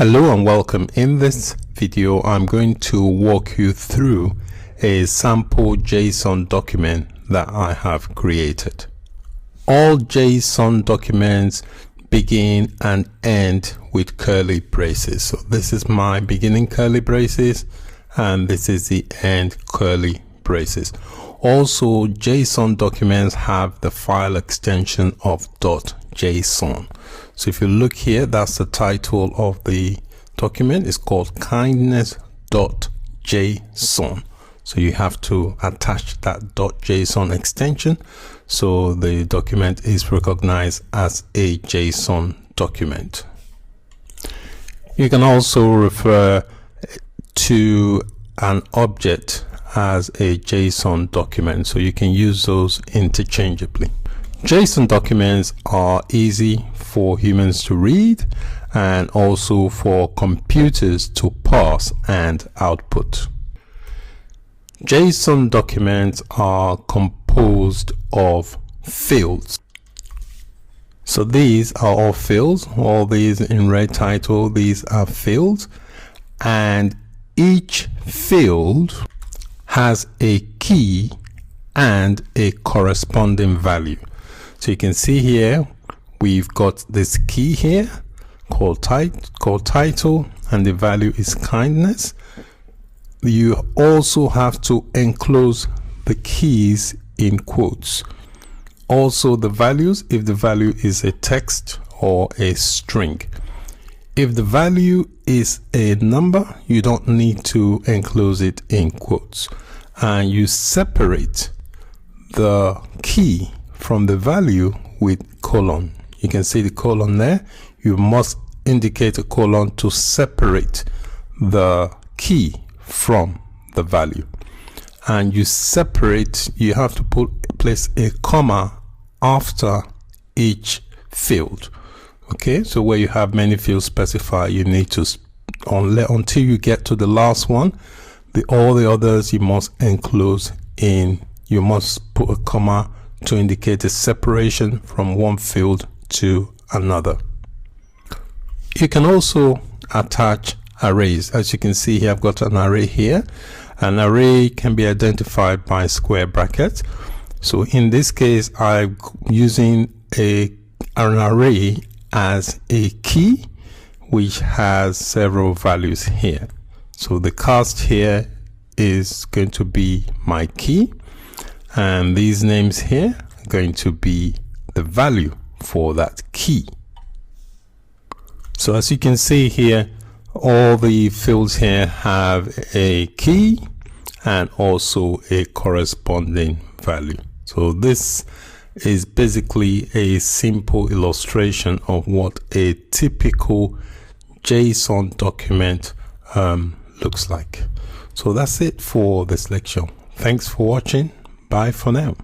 Hello and welcome. In this video, I'm going to walk you through a sample JSON document that I have created. All JSON documents begin and end with curly braces. So this is my beginning curly braces and this is the end curly braces. Also, JSON documents have the file extension of .json. So if you look here, that's the title of the document. It's called kindness.json. So you have to attach that .json extension so the document is recognized as a JSON document. You can also refer to an object as a JSON document, so you can use those interchangeably. JSON documents are easy for humans to read and also for computers to parse and output. JSON documents are composed of fields. So these are all fields, all these in red title, these are fields, and each field has a key and a corresponding value. So you can see here we've got this key here called title, and the value is kindness. You also have to enclose the keys in quotes. Also the values, if the value is a text or a string. If the value is a number, you don't need to enclose it in quotes, and you separate the key from the value with colon. You can see the colon there. You must indicate a colon to separate the key from the value, and you have to place a comma after each field. Okay, so where you have many fields specified, you need to until you get to the last one, all the others you must enclose in. You must put a comma to indicate a separation from one field to another. You can also attach arrays. As you can see here, I've got an array here. An array can be identified by square brackets. So in this case, I'm using an array as a key which has several values here. So the cast here is going to be my key, and these names here are going to be the value for that key. So as you can see here, all the fields here have a key and also a corresponding value. So this is basically a simple illustration of what a typical JSON document looks like. So that's it for this lecture. Thanks for watching. Bye for now.